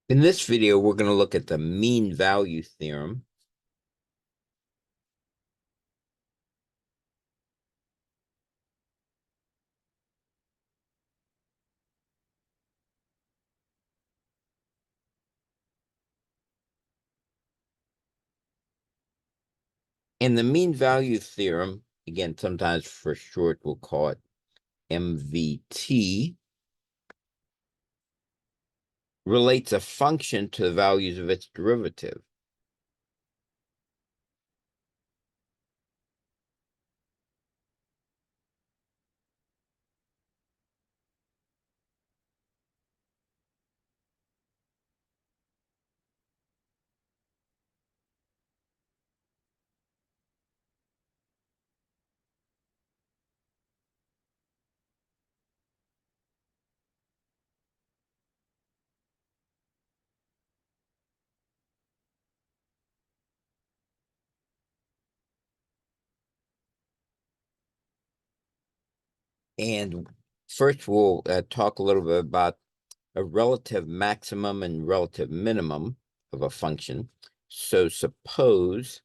In this video, we're going to look at the mean value theorem. And the mean value theorem, again, sometimes for short, we'll call it MVT, relates a function to the values of its derivative. And first, we'll talk a little bit about a relative maximum and relative minimum of a function. So suppose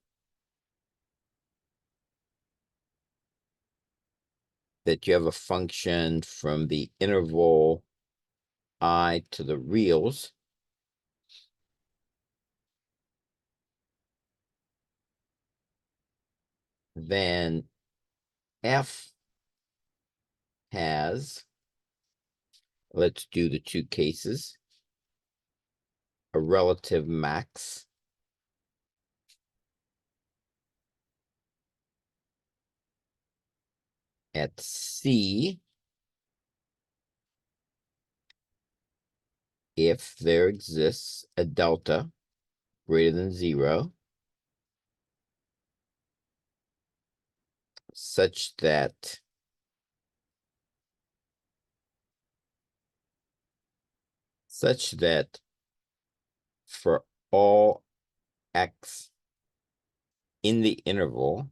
that you have a function from the interval I to the reals, then f has, let's do the two cases, a relative max at C if there exists a delta greater than 0 such that for all x in the interval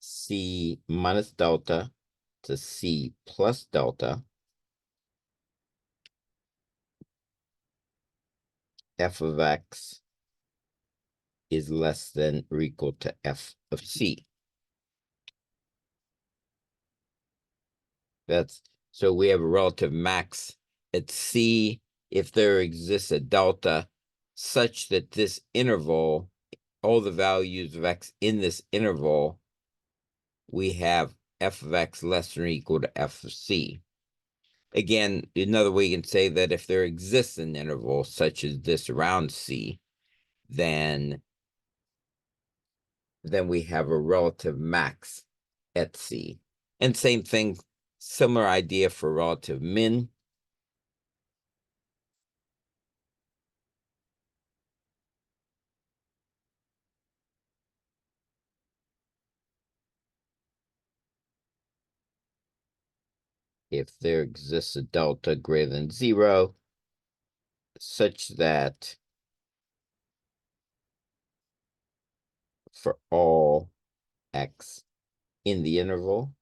C minus delta to C plus delta, f of x is less than or equal to f of C. That's so we have a relative max at C if there exists a delta such that this interval, all the values of x in this interval, we have f of x less than or equal to f of C. Again, another way you can say that if there exists an interval such as this around C, then we have a relative max at C. And same thing, similar idea for relative min. If there exists a delta greater than 0, such that for all x in the interval,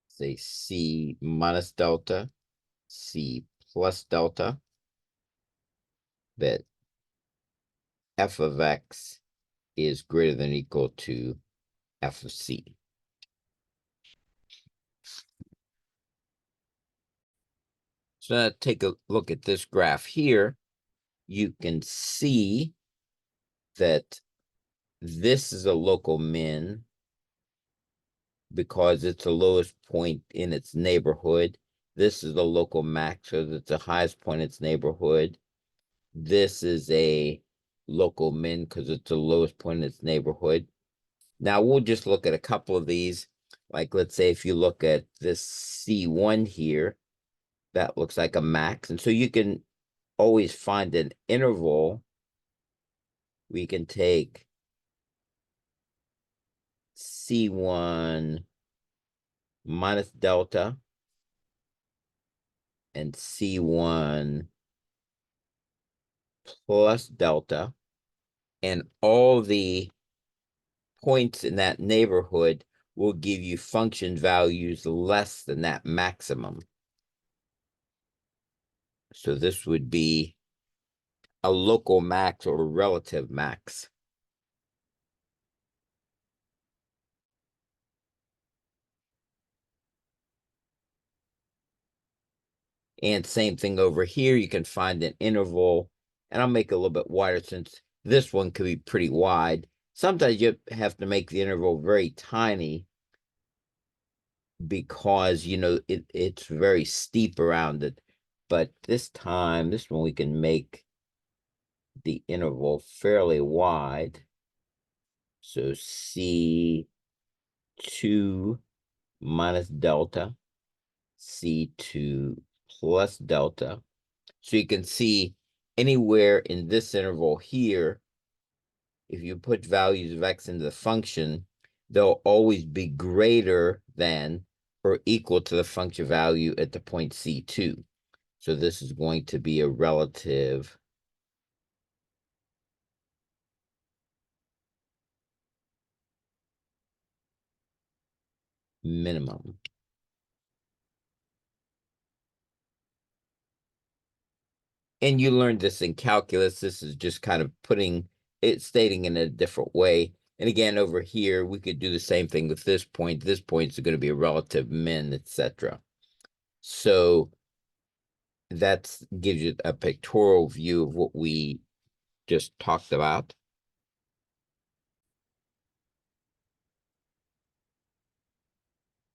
say C minus delta, C plus delta, that f of x is greater than or equal to f of C. So now take a look at this graph here. You can see that this is a local min because it's the lowest point in its neighborhood. This is the local max, so it's the highest point in its neighborhood. This is a local min because it's the lowest point in its neighborhood. Now we'll just look at a couple of these. Like, let's say if you look at this C1 here, that looks like a max. And so you can always find an interval we can take C1 minus delta and C1 plus delta, and all the points in that neighborhood will give you function values less than that maximum. So this would be a local max or a relative max. And same thing over here, you can find an interval, and I'll make it a little bit wider since this one could be pretty wide. Sometimes you have to make the interval very tiny because, you know, it's very steep around it. But this time, this one, we can make the interval fairly wide. So C2 minus delta, C2 plus delta. So you can see anywhere in this interval here, if you put values of x into the function, they'll always be greater than or equal to the function value at the point C2. So this is going to be a relative minimum. And you learned this in calculus. This is just kind of putting it, stating in a different way. And again, over here, we could do the same thing with this point. This point is going to be a relative min, etc. So that gives you a pictorial view of what we just talked about.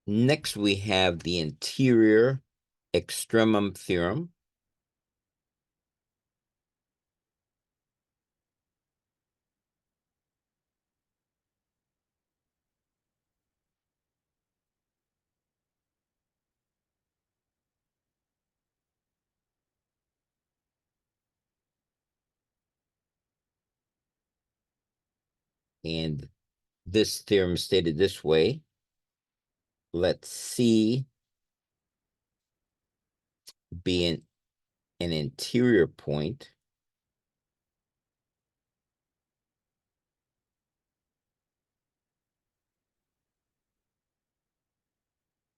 Next, we have the interior extremum theorem. And this theorem is stated this way. Let C be an interior point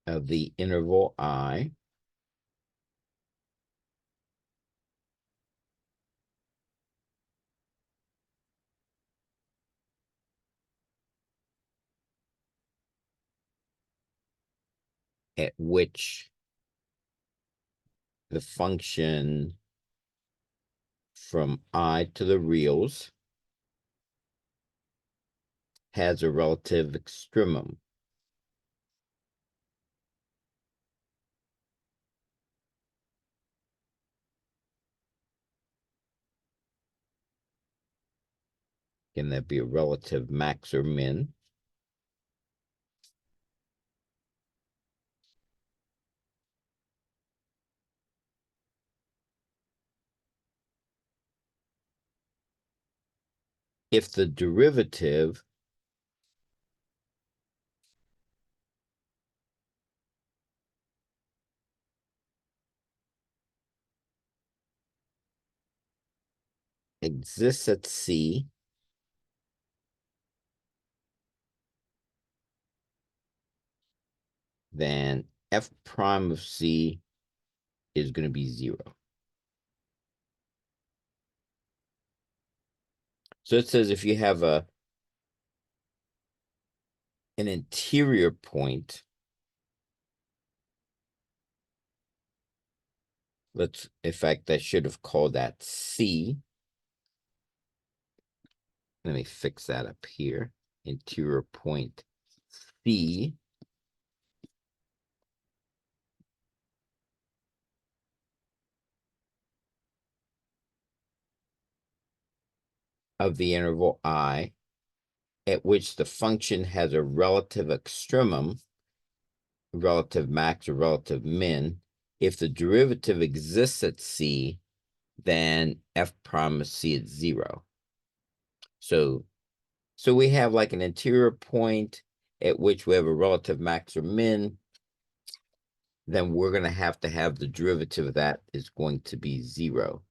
of the interval I, at which the function from I to the reals has a relative extremum. Can that be a relative max or min? If the derivative exists at C, then f prime of C is going to be 0. So it says if you have an interior point, in fact, I should have called that C. Let me fix that up here. Interior point C of the interval I, at which the function has a relative extremum, relative max or relative min. If the derivative exists at C, then f prime of C is 0. So we have like an interior point at which we have a relative max or min. Then we're going to have the derivative of that is going to be 0.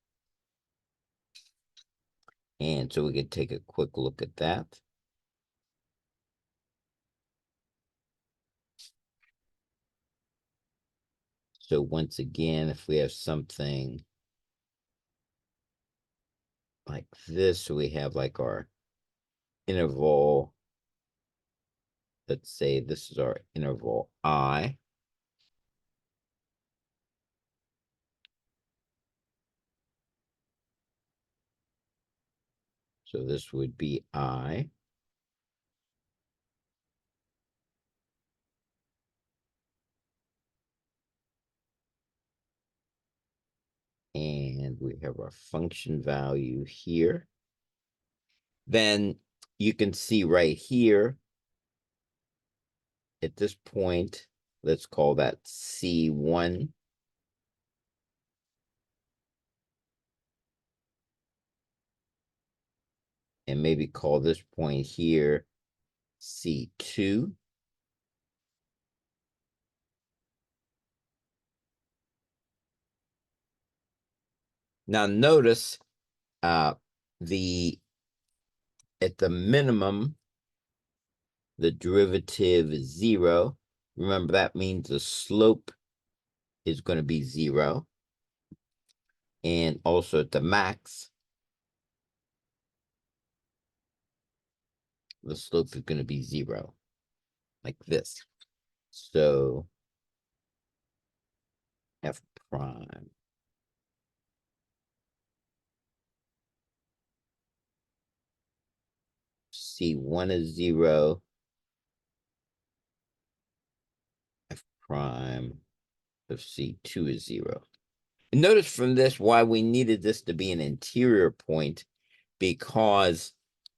And so we can take a quick look at that. So once again, if we have something like this, so we have like our interval. Let's say this is our interval I. So this would be I. And we have our function value here. Then you can see right here at this point, let's call that C1. And maybe call this point here C2. Now notice at the minimum, the derivative is 0. Remember, that means the slope is going to be 0. And also at the max, the slope is going to be 0, like this. So f prime C1 is 0, f prime of C2 is 0. And notice from this why we needed this to be an interior point, because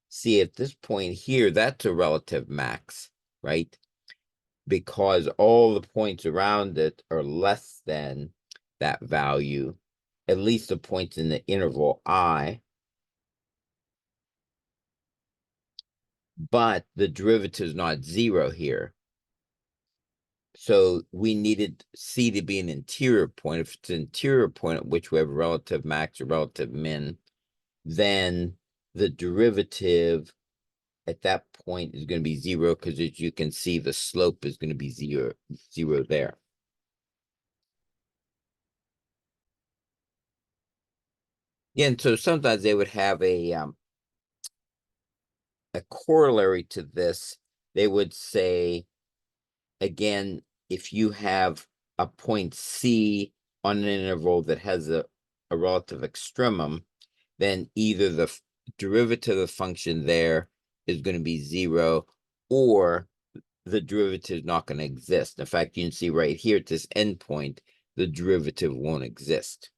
see at this point here, that's a relative max, right? Because all the points around it are less than that value, at least the points in the interval I. But the derivative is not 0 here. So we needed C to be an interior point. If it's an interior point at which we have relative max or relative min, then the derivative at that point is going to be 0, because as you can see, the slope is going to be 0 there. Yeah, and so sometimes they would have a corollary to this. They would say, again, if you have a point C on an interval that has a relative extremum, then either the derivative of the function there is going to be 0, or the derivative is not going to exist. In fact, you can see right here at this endpoint, the derivative won't exist.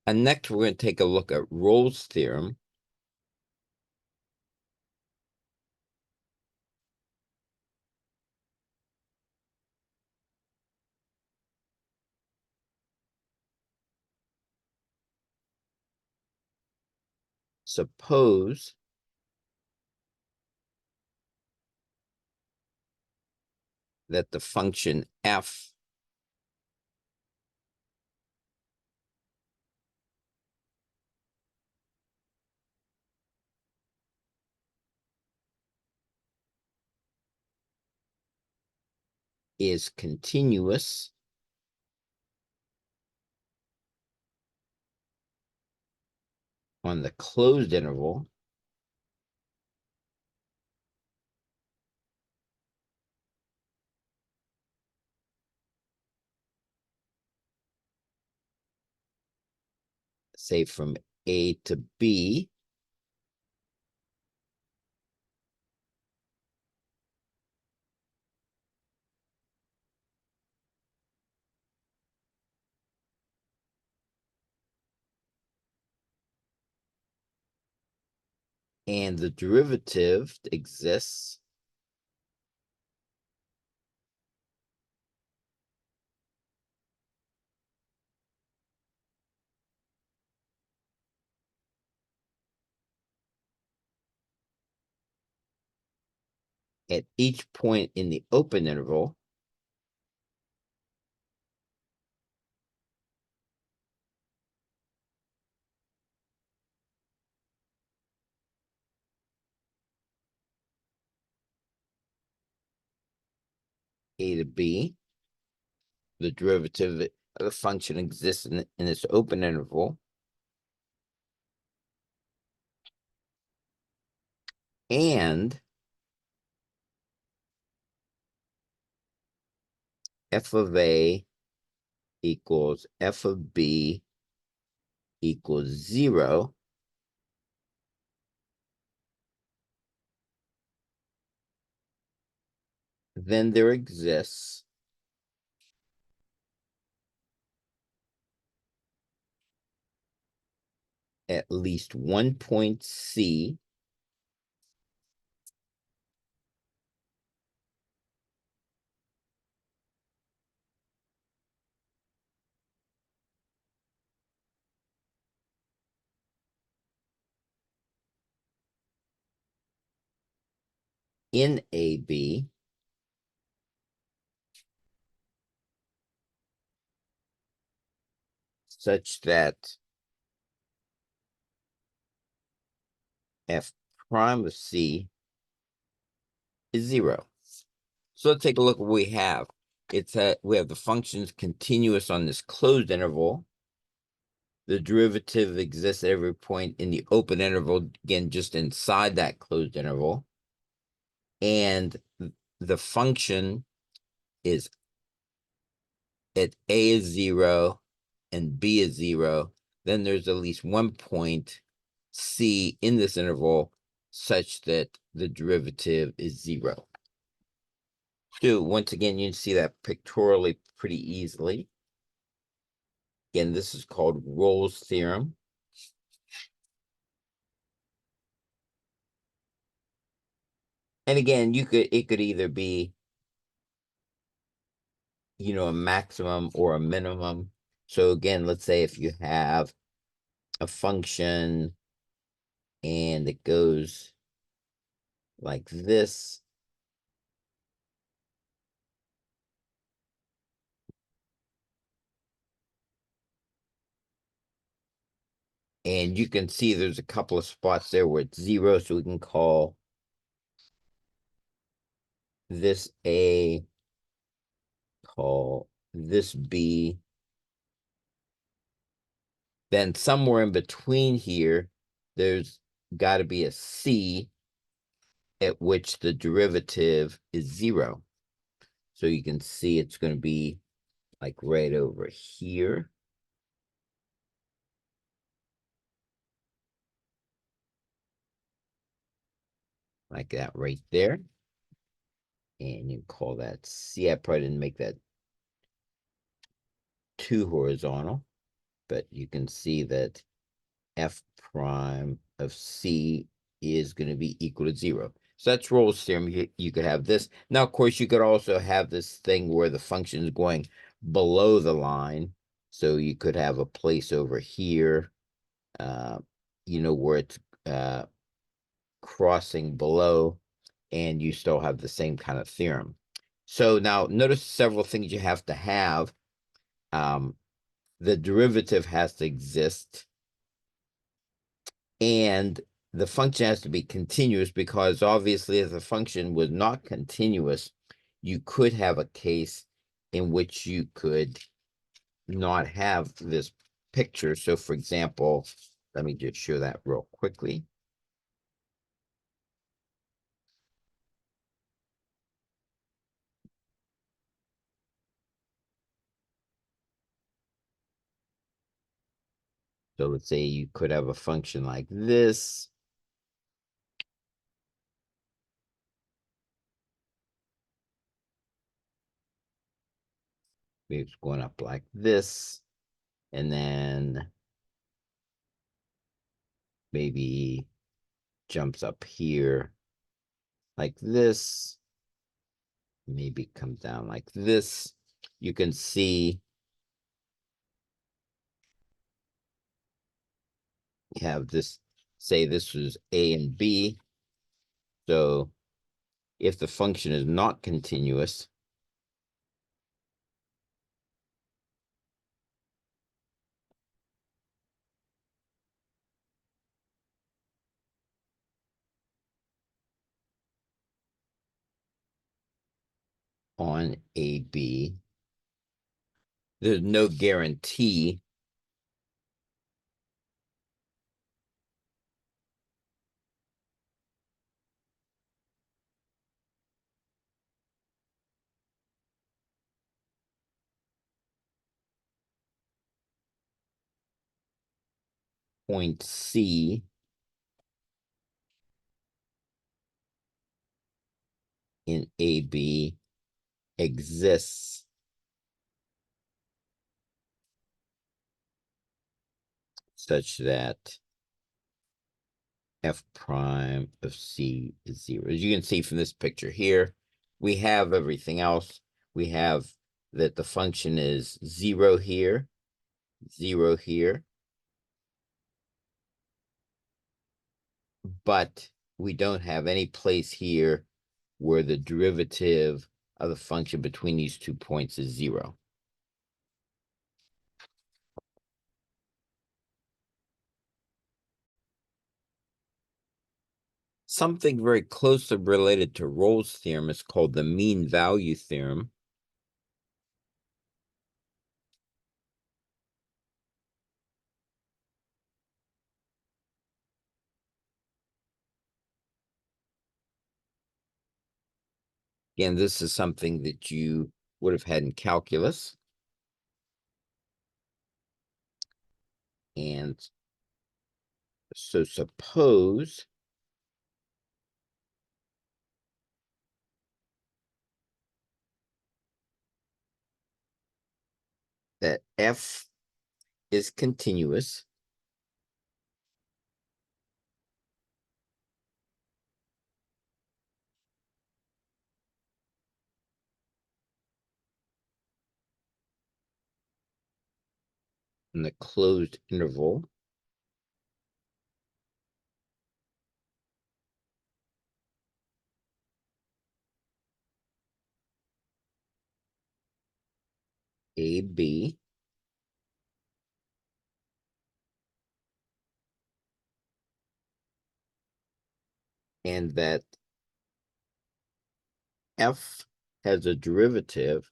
And next, we're going to take a look at Rolle's theorem. Suppose that the function f is continuous on the closed interval say from A to B, and the derivative exists at each point in the open interval, a to b, the derivative of the function exists in this open interval, and f of a equals f of b equals 0, then there exists at least one point C in AB such that f prime of C is 0. So let's take a look at what we have. We have the functions continuous on this closed interval. The derivative exists at every point in the open interval, again, just inside that closed interval. And the function is at A is 0 and B is 0. Then there's at least one point C in this interval such that the derivative is 0. So once again, you can see that pictorially pretty easily. Again, this is called Rolle's theorem. And again, it could either be, a maximum or a minimum. So again, let's say if you have a function and it goes like this, and you can see there's a couple of spots there where it's 0, so we can call this A, call this B. Then somewhere in between here, there's got to be a C at which the derivative is 0. So you can see it's going to be like right over here. Like that right there. And you call that C. I probably didn't make that too horizontal, but you can see that f prime of C is going to be equal to 0. So that's Rolle's theorem. You could have this. Now, of course, you could also have this thing where the function is going below the line. So you could have a place over here, where it's crossing below, and you still have the same kind of theorem. So now notice several things you have to have. The derivative has to exist, and the function has to be continuous, because obviously if the function was not continuous, you could have a case in which you could not have this picture. So for example, let me just show that real quickly. So let's say you could have a function like this. Maybe it's going up like this, and then maybe jumps up here like this, maybe comes down like this. You can see you have this, say this was A and B. So if the function is not continuous, on AB, there's no guarantee point C in AB exists such that f prime of C is 0. As you can see from this picture here, we have everything else. We have that the function is 0 here, 0 here, but we don't have any place here where the derivative of the function between these 2 points is 0. Something very closely related to Rolle's theorem is called the mean value theorem. Again, this is something that you would have had in calculus. And so suppose that f is continuous in the closed interval AB, and that f has a derivative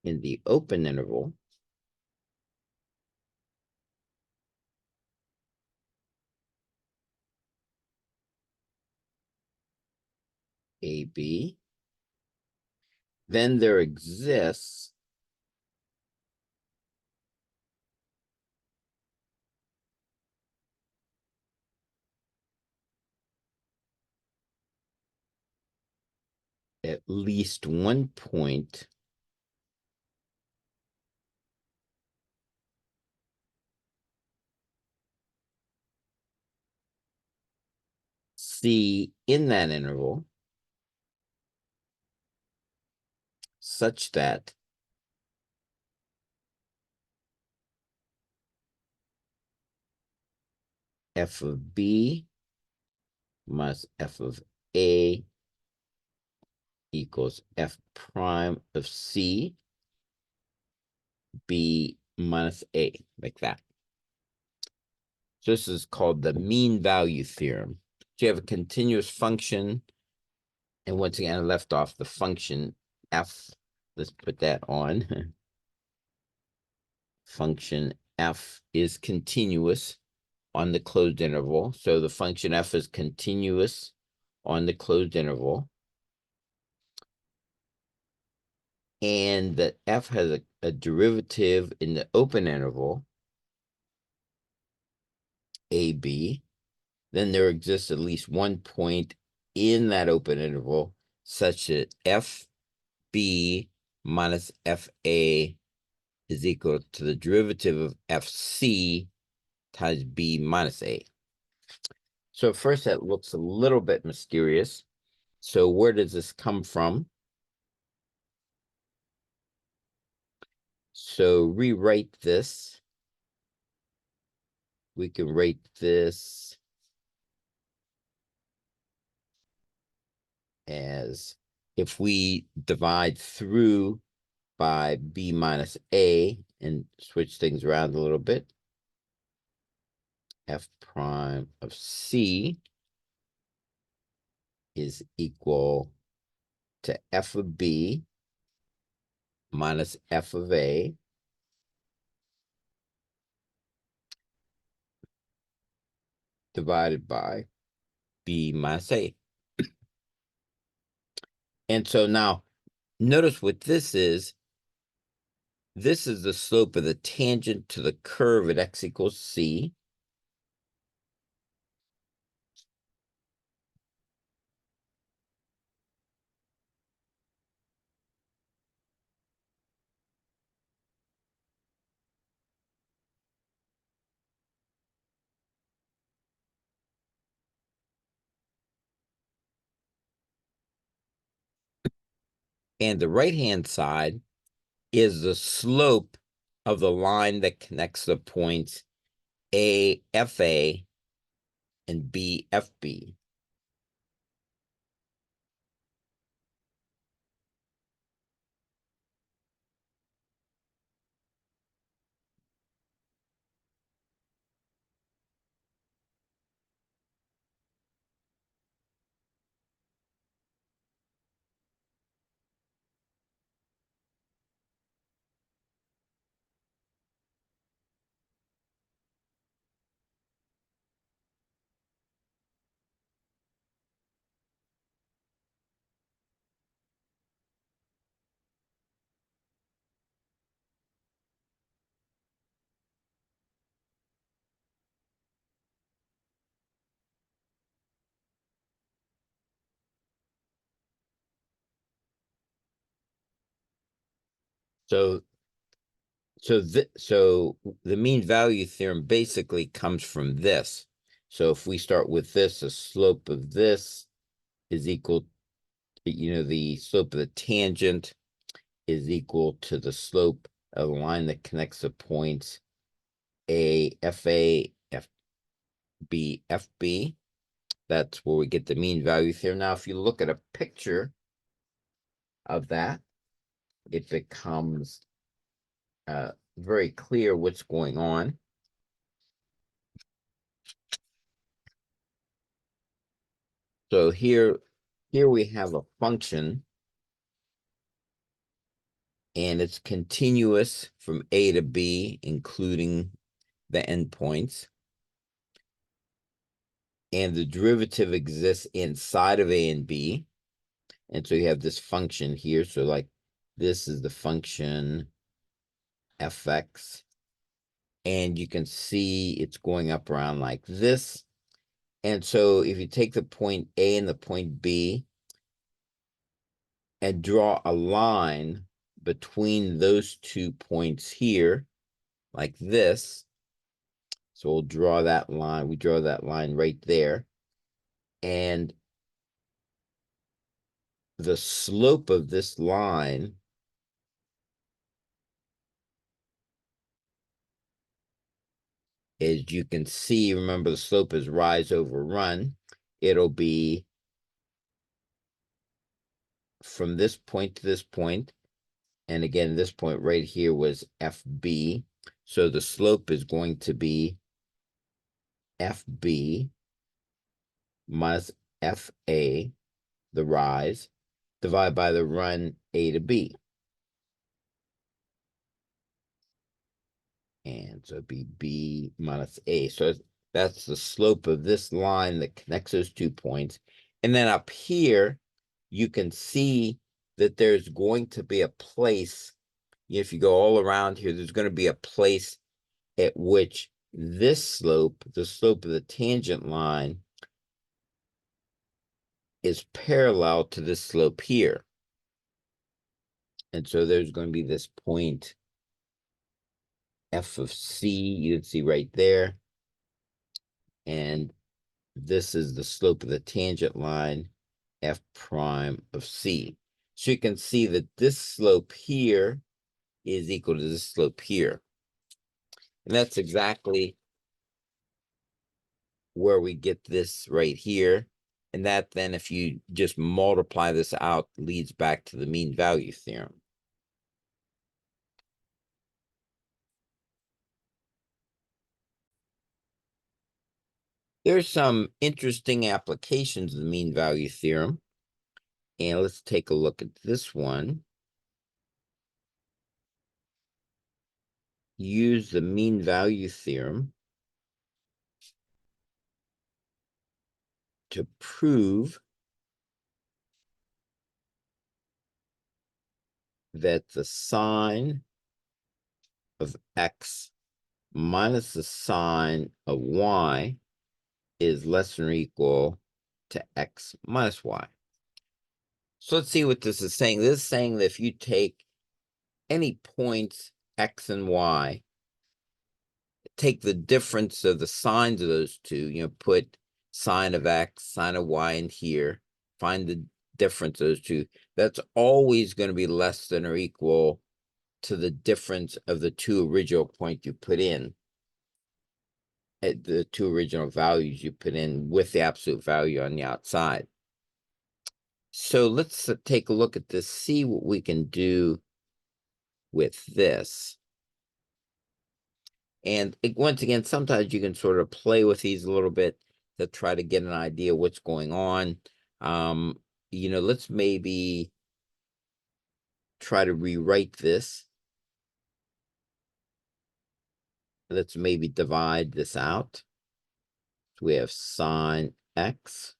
in the open interval AB, then there exists at least one point C in that interval such that f of B minus f of A equals f prime of C, B minus A, like that. So this is called the mean value theorem. So you have a continuous function, and once again, I left off the function f. Let's put that on. Function f is continuous on the closed interval. So the function f is continuous on the closed interval. And that f has a derivative in the open interval, AB, then there exists at least one point in that open interval such that FB minus FA is equal to the derivative of FC times B minus A. So at first that looks a little bit mysterious. So where does this come from? So rewrite this we can rate this as, if we divide through by b minus a and switch things around a little bit, f prime of c is equal to f of b minus f of a divided by b minus a. And so now, notice what this is. This is the slope of the tangent to the curve at x equals c. And the right-hand side is the slope of the line that connects the points A, FA, and B, FB. So the mean value theorem basically comes from this. So if we start with this, the slope of this is equal, the slope of the tangent is equal to the slope of the line that connects the points A, FA, FB, FB. That's where we get the mean value theorem. Now, if you look at a picture of that, it becomes very clear what's going on. So here we have a function, and it's continuous from A to B, including the endpoints. And the derivative exists inside of A and B. And so you have this function here. So like this is the function fx. And you can see it's going up around like this. And so if you take the point A and the point B and draw a line between those 2 points here, like this. So we'll draw that line. We draw that line right there. And the slope of this line is, you can see, remember the slope is rise over run. It'll be from this point to this point. And again, this point right here was FB. So the slope is going to be FB minus FA, the rise, divided by the run A to B. And so it'd be B minus A. So that's the slope of this line that connects those 2 points. And then up here, you can see that there's going to be a place, if you go all around here, there's going to be a place at which this slope, the slope of the tangent line, is parallel to this slope here. And so there's going to be this point f of c, you can see right there. And this is the slope of the tangent line, f prime of c. So you can see that this slope here is equal to this slope here. And that's exactly where we get this right here. And that then, if you just multiply this out, leads back to the mean value theorem. There's some interesting applications of the mean value theorem. And let's take a look at this one. Use the mean value theorem to prove that the sine of x minus the sine of y is less than or equal to x minus y. So let's see what this is saying. This is saying that if you take any points x and y, take the difference of the sines of those two, put sine of x, sine of y in here, find the difference of those two, that's always going to be less than or equal to the difference of the two original points you put in, the two original values you put in with the absolute value on the outside. So let's take a look at this, see what we can do with this. And once again, sometimes you can sort of play with these a little bit to try to get an idea what's going on. Let's maybe try to rewrite this. Let's maybe divide this out. So we have sine x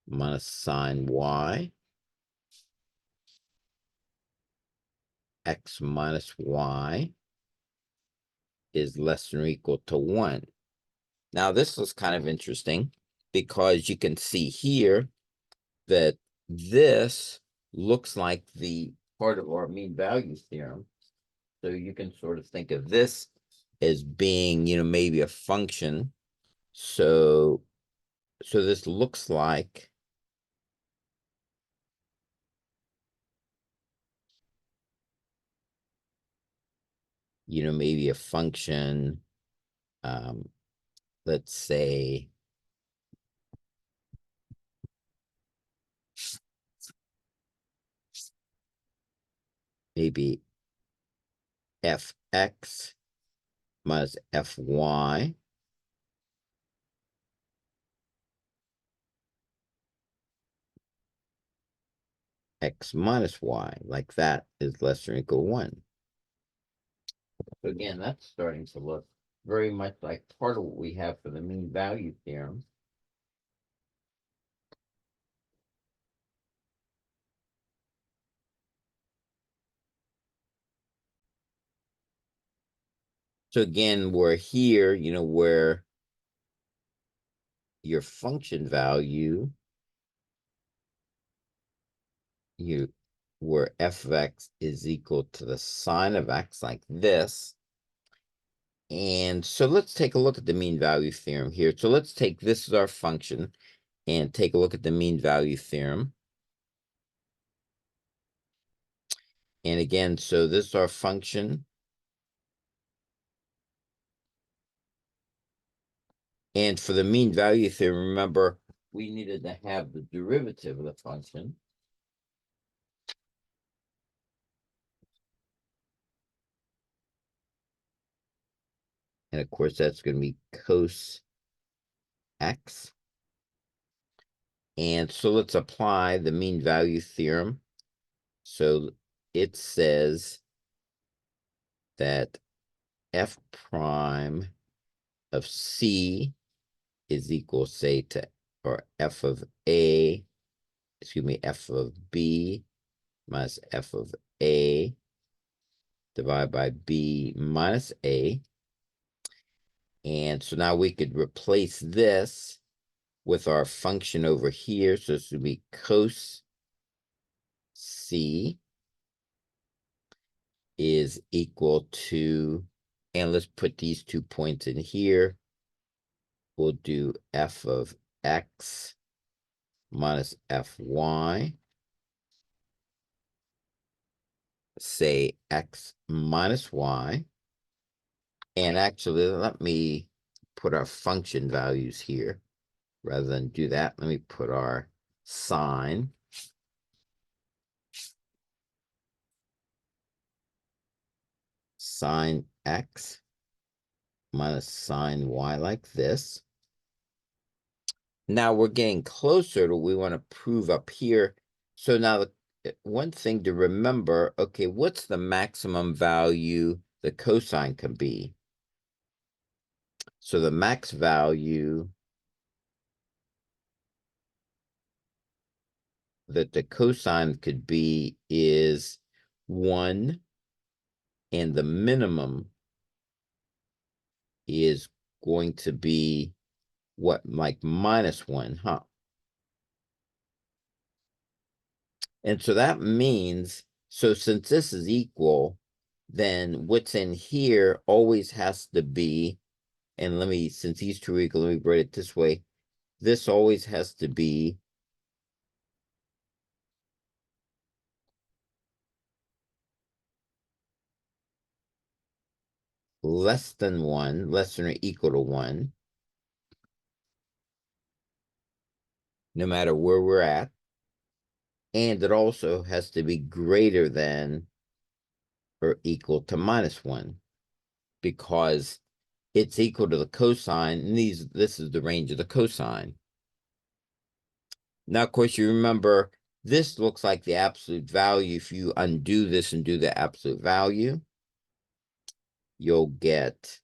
minus sine y. X minus y is less than or equal to 1. Now, this was kind of interesting because you can see here that this looks like the part of our mean value theorem. So you can sort of think of this as being, maybe a function. So this looks like maybe a function, let's say maybe fx minus fy x minus y, like that, is less than or equal to 1. So again, that's starting to look very much like part of what we have for the mean value theorem. So again, we're here, where your function value, where f of x is equal to the sine of x, like this. And so let's take a look at the mean value theorem here. So let's take this as our function and take a look at the mean value theorem. And again, so this is our function. And for the mean value theorem, remember, we needed to have the derivative of the function. And of course, that's going to be cos x. And so let's apply the mean value theorem. So it says that f prime of c is equal, say, to, or f of a, f of b minus f of a divided by b minus a. And so now we could replace this with our function over here. So this would be cos c is equal to, and let's put these 2 points in here. We'll do f of x minus fy, say x minus y. And actually, let me put our function values here. Rather than do that, let me put our sine. Sine x minus sine y like this. Now we're getting closer to what we want to prove up here. So now one thing to remember, okay, what's the maximum value the cosine can be? So the max value that the cosine could be is 1, and the minimum is going to be what, like -1, huh? And so that means, so since this is equal, then what's in here always has to be, and since these two are equal, let me write it this way. This always has to be less than 1, less than or equal to 1, no matter where we're at. And it also has to be greater than or equal to -1, because it's equal to the cosine, and this is the range of the cosine. Now, of course, you remember this looks like the absolute value. If you undo this and do the absolute value, you'll get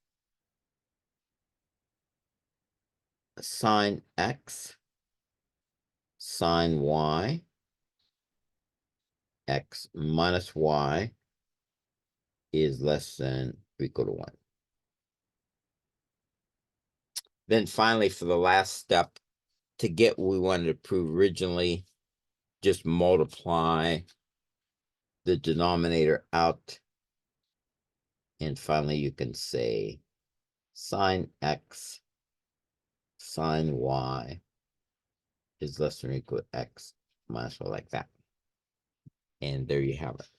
sine x, sine y, x minus y is less than or equal to 1. Then finally, for the last step, to get what we wanted to prove originally, just multiply the denominator out. And finally, you can say sine x, sine y is less than or equal to x minus y, like that. And there you have it.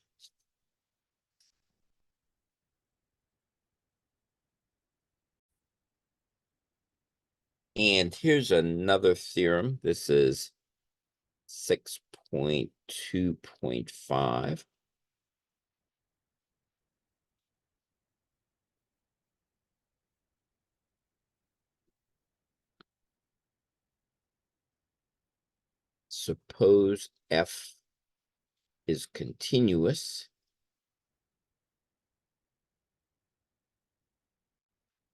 And here's another theorem. This is 6.2.5. Suppose f is continuous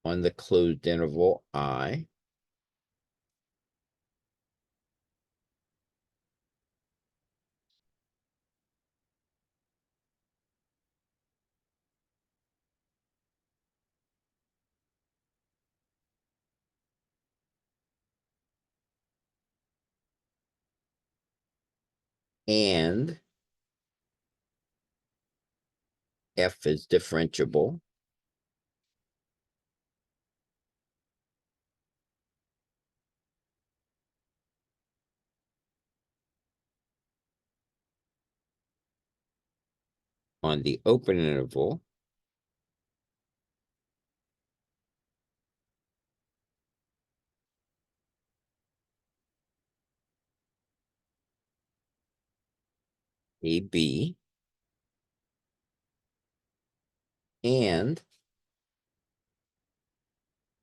on the closed interval I, and f is differentiable on the open interval AB, and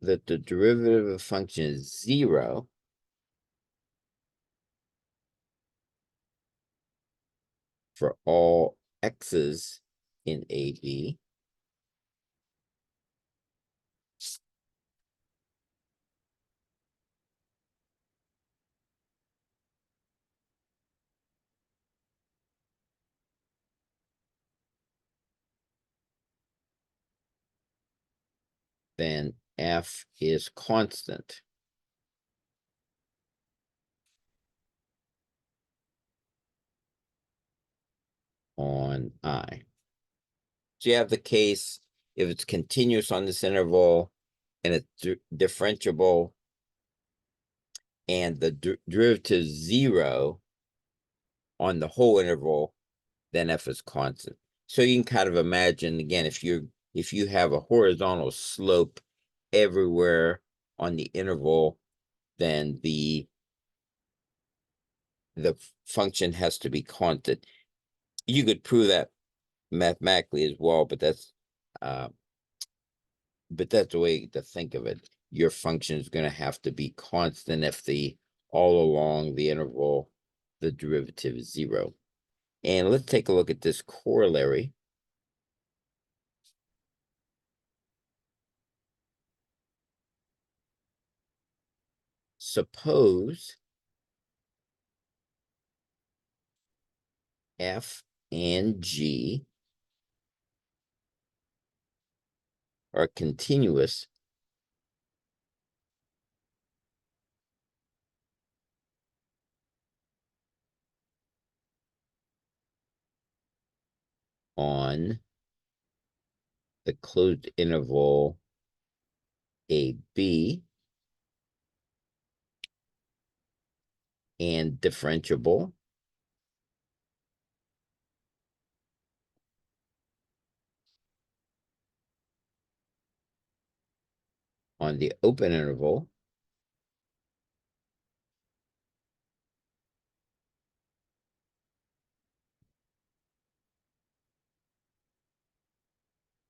that the derivative of the function is 0 for all x's in AB, then f is constant on I. So you have the case, if it's continuous on this interval and it's differentiable and the derivative is 0 on the whole interval, then f is constant. So you can kind of imagine, again, if you have a horizontal slope everywhere on the interval, then the function has to be constant. You could prove that mathematically as well, but that's the way to think of it. Your function is going to have to be constant if all along the interval the derivative is 0. And let's take a look at this corollary. Suppose f and g are continuous on the closed interval AB and differentiable on the open interval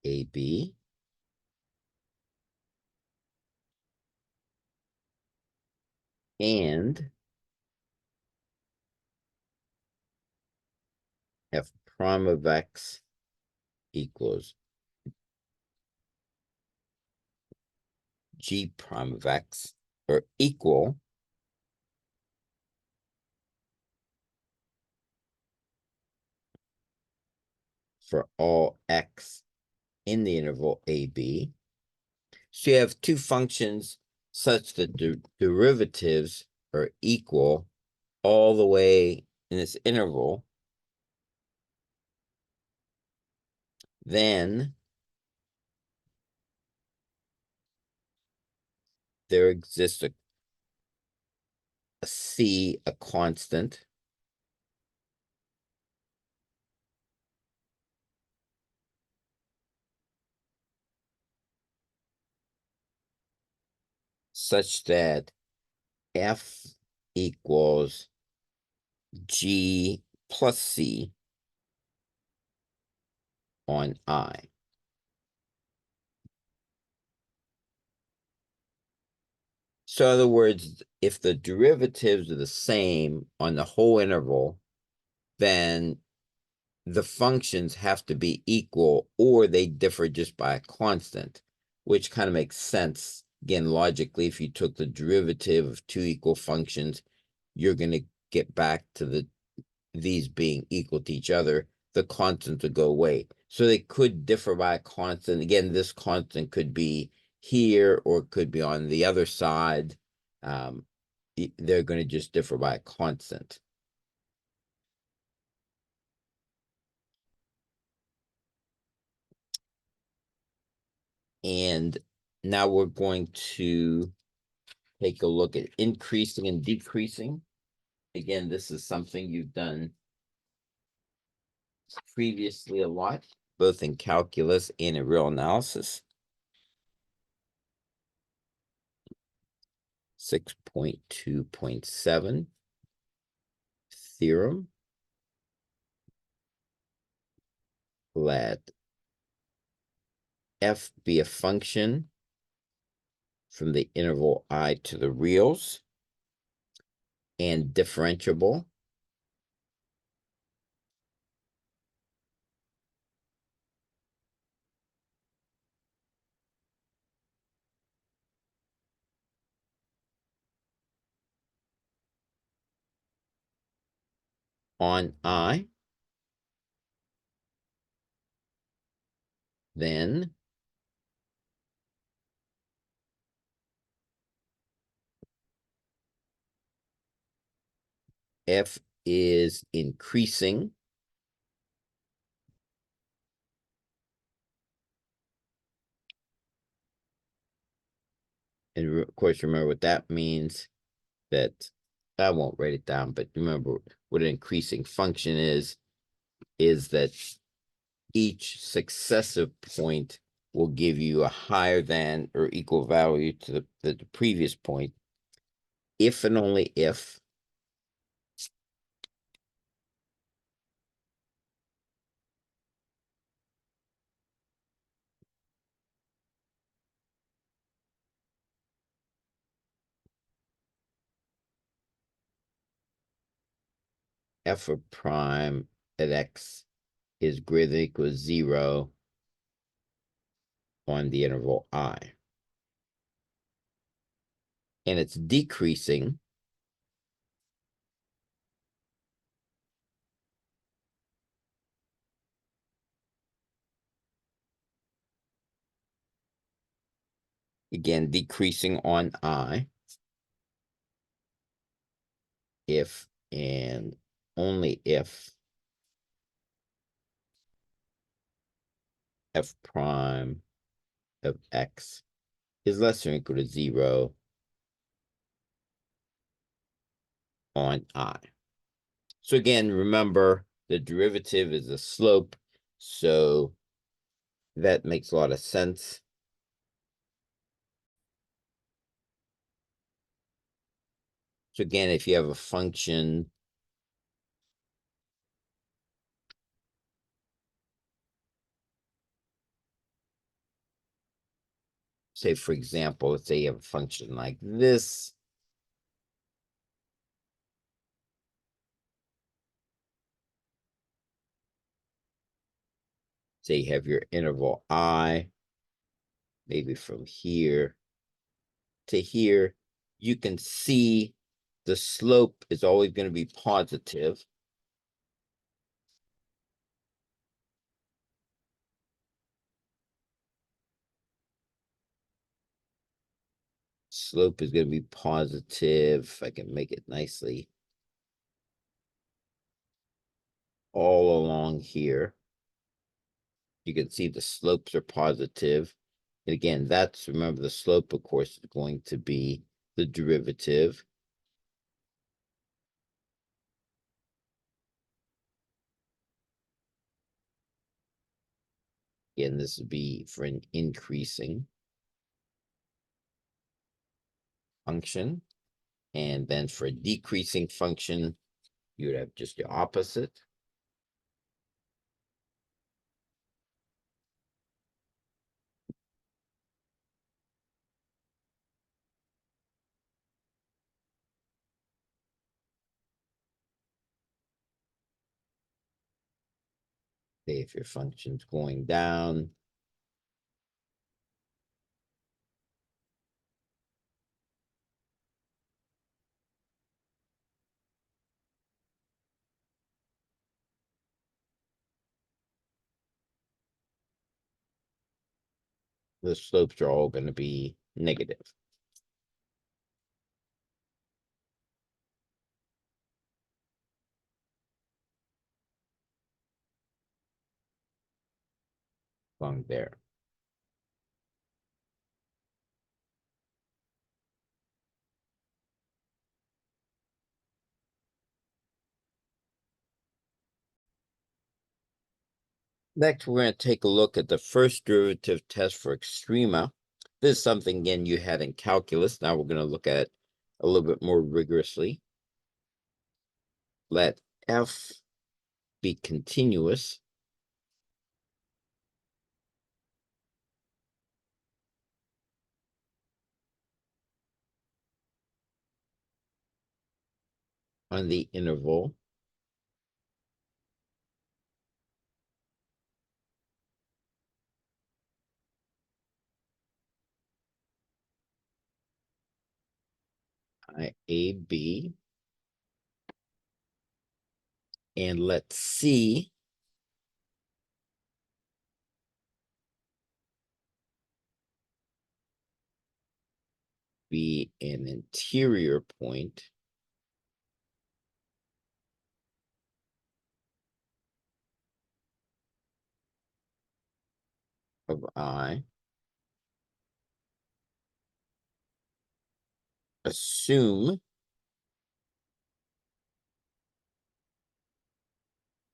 AB and f prime of x equals g prime of x, or equal for all x in the interval AB. So you have two functions such that the derivatives are equal all the way in this interval. Then there exists a c, a constant, such that f equals g plus c on I. So in other words, if the derivatives are the same on the whole interval, then the functions have to be equal, or they differ just by a constant, which kind of makes sense. Again, logically, if you took the derivative of two equal functions, you're going to get back to these being equal to each other. The constant would go away. So they could differ by a constant. Again, this constant could be here or it could be on the other side. They're going to just differ by a constant. And now we're going to take a look at increasing and decreasing. Again, this is something you've done previously a lot, both in calculus and in real analysis. 6.2.7 theorem. Let f be a function from the interval I to the reals and differentiable on I, then f is increasing and of course remember what that means. That I won't write it down, but remember what an increasing function is that each successive point will give you a higher than or equal value to the previous point if and only if f of prime at x is greater than or equal to 0 on the interval I. And it's decreasing again, decreasing on I if and only if f prime of x is less than or equal to 0 on I. So again, remember the derivative is a slope, so that makes a lot of sense. So again, if you have a function, say for example, let's say you have a function like this. Say you have your interval I, maybe from here to here, you can see the slope is always going to be positive. Slope is going to be positive. If I can make it nicely. All along here. You can see the slopes are positive. And again, that's, remember, the slope, of course, is going to be the derivative. Again, this would be for an increasing function. And then for a decreasing function, you would have just the opposite. Say if your function's going down, the slopes are all going to be negative. Along there. Next, we're going to take a look at the first derivative test for extrema. This is something, again, you had in calculus. Now we're going to look at it a little bit more rigorously. Let f be continuous. On the interval IAB, and let C be an interior point of I. Assume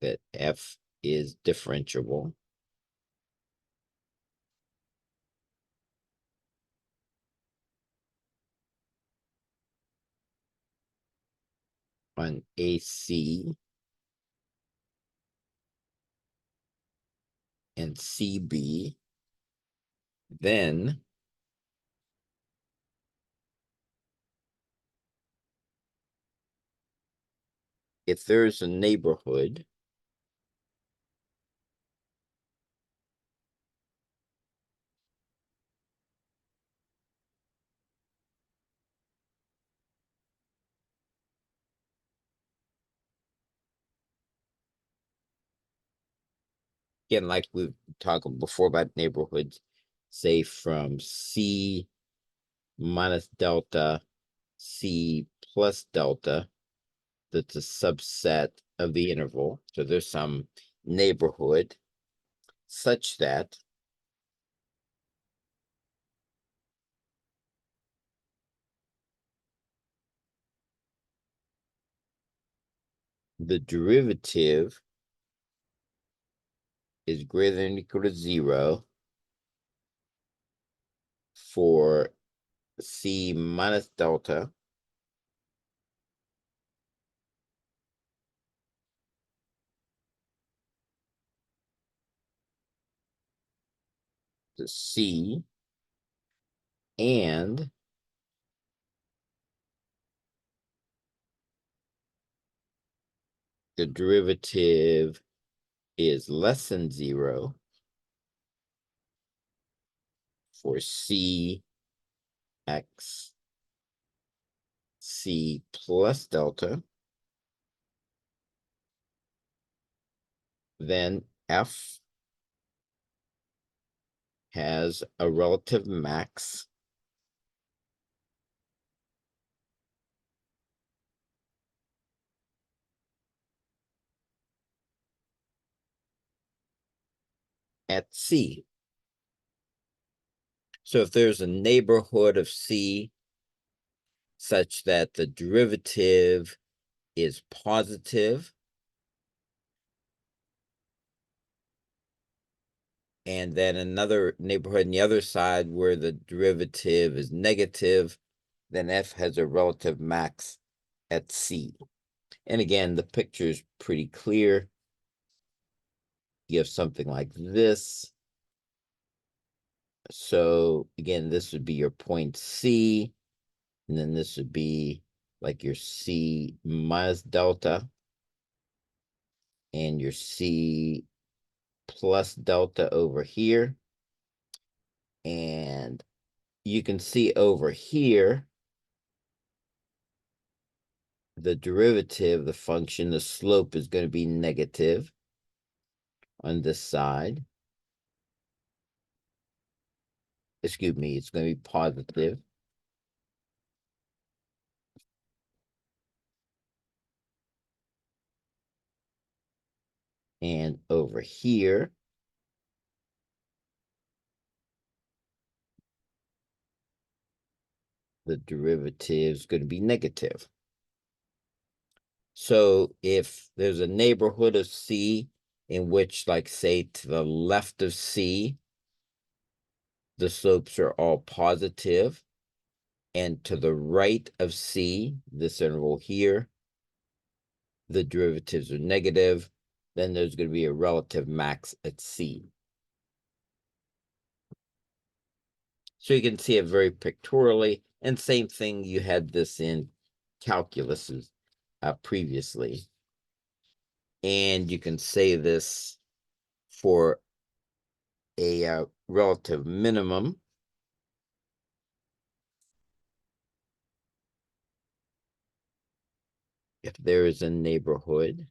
that f is differentiable on AC and CB, then if there's a neighborhood again, like we've talked before about neighborhoods, say from C minus delta, C plus delta, that's a subset of the interval. So there's some neighborhood such that the derivative is greater than or equal to 0 for C minus delta to C, and the derivative is less than 0 for C x C plus delta, then F has a relative max at C. So if there's a neighborhood of C such that the derivative is positive, and then another neighborhood on the other side where the derivative is negative, then F has a relative max at C. And again, the picture is pretty clear. You have something like this. So again, this would be your point C, and then this would be like your C minus delta and your C plus delta over here. And you can see over here, the derivative, the function, the slope is going to be negative on this side. Excuse me, it's going to be positive. And over here, the derivative is going to be negative. So if there's a neighborhood of C in which, like, say, to the left of C, the slopes are all positive, and to the right of C, this interval here, the derivatives are negative, then there's going to be a relative max at C. So you can see it very pictorially, and same thing, you had this in calculus previously. And you can say this for a relative minimum. If there is a neighborhood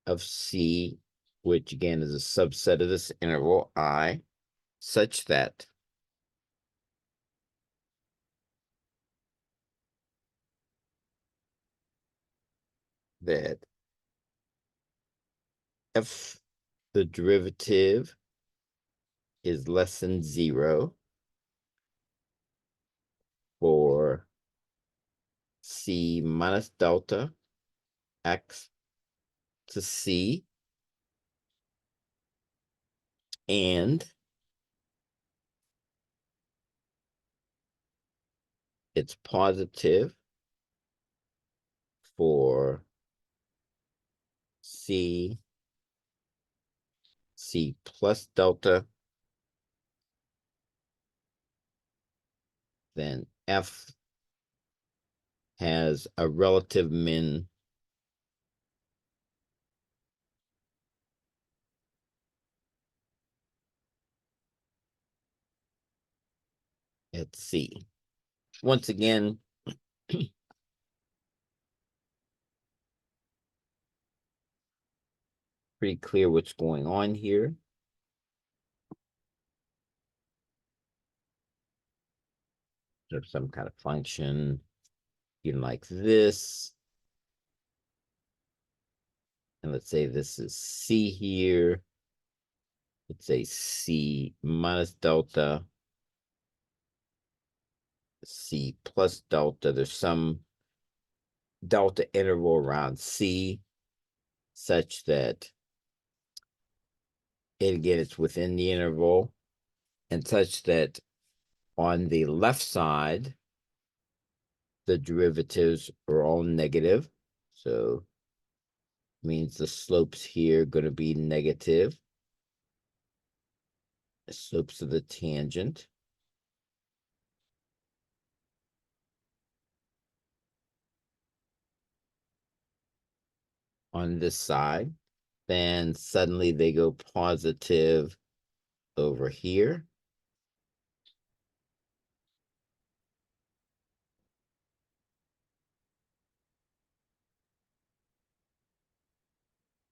of C, which again is a subset of this interval I, such that F, the derivative is less than 0 for C minus delta x to C, and it's positive for C plus delta, then F has a relative min at C. Once again, pretty clear what's going on here. There's some kind of function, like this. And let's say this is C here. Let's say C minus delta, C plus delta. There's some delta interval around C such that, and again, it's within the interval, and such that on the left side, the derivatives are all negative. So means the slopes here are going to be negative. The slopes of the tangent. On this side, then suddenly they go positive over here.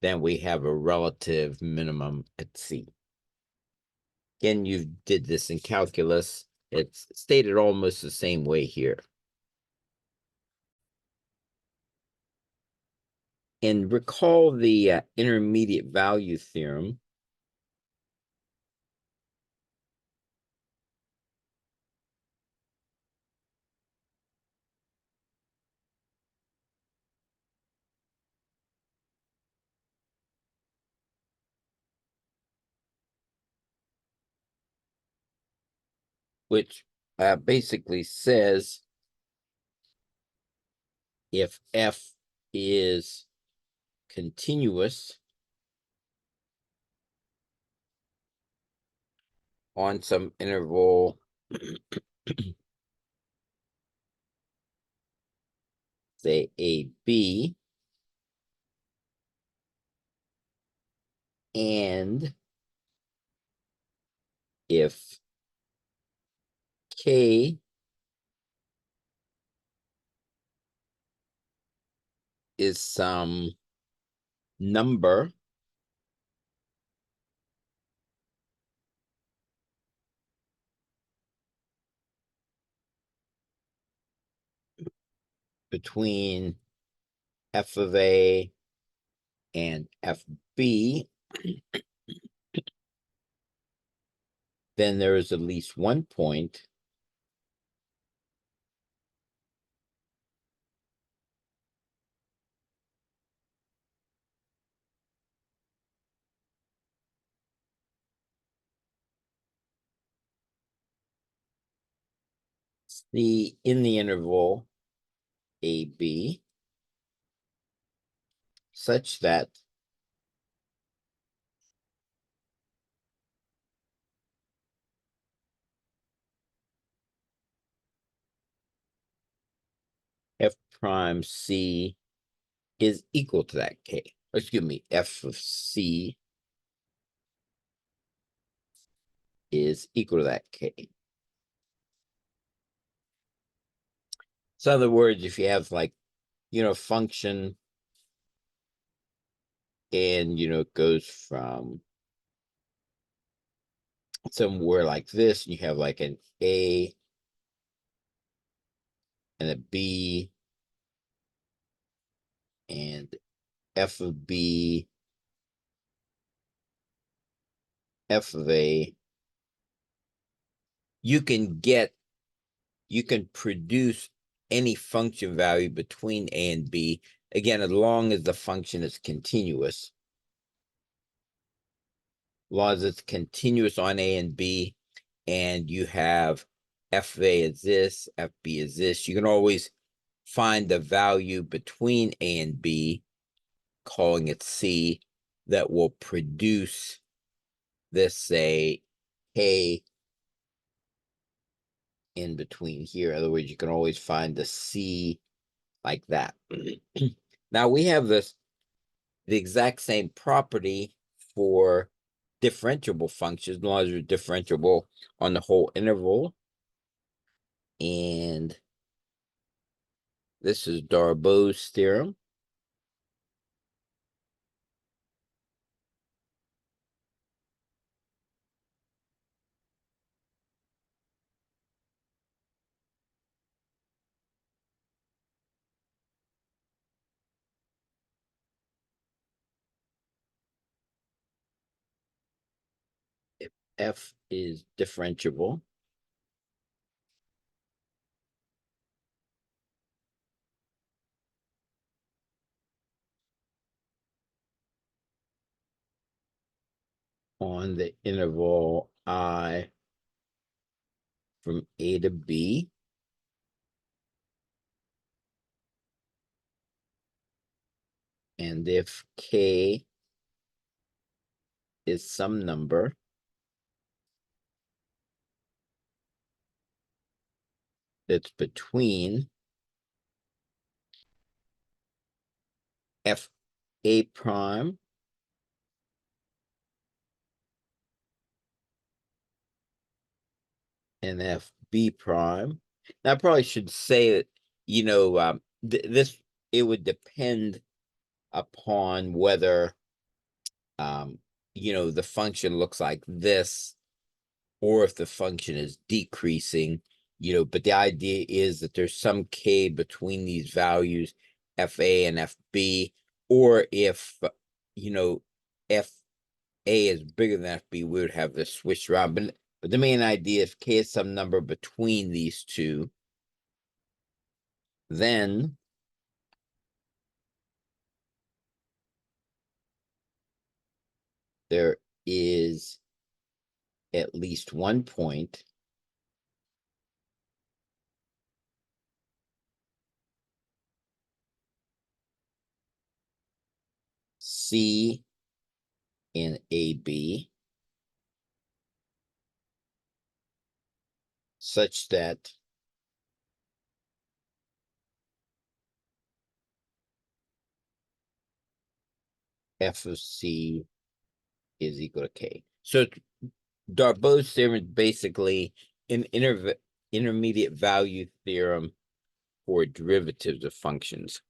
Then we have a relative minimum at C. Again, you did this in calculus. It's stated almost the same way here. And recall the intermediate value theorem. Which basically says if F is continuous on some interval say AB, and if K is some number between F of A and FB, then there is at least one point C in the interval AB such that F prime C is equal to that K. Excuse me, F of C is equal to that K. So in other words, if you have like, function and, it goes from somewhere like this, and you have like an A and a B and F of B f of a, you can produce any function value between a and b, again, as long as the function is continuous. As long as it's continuous on a and b, and you have f of a is this, fb is this, you can always find the value between a and b, calling it c, that will produce this, say, k in between here. In other words, you can always find the c like that. Now we have the exact same property for differentiable functions, as long as they're differentiable on the whole interval. And this is Darboux theorem. If f is differentiable on the interval I from a to b, and if k is some number that's between f a prime and fb prime. Now, I probably should say that, this, it would depend upon whether, the function looks like this, or if the function is decreasing, but the idea is that there's some k between these values, fa and fb, or if, fa is bigger than fb, we would have this switched around. But the main idea, if k is some number between these two, then there is at least one point C in AB such that f of C is equal to K. So Darboux's theorem is basically an intermediate value theorem for derivatives of functions.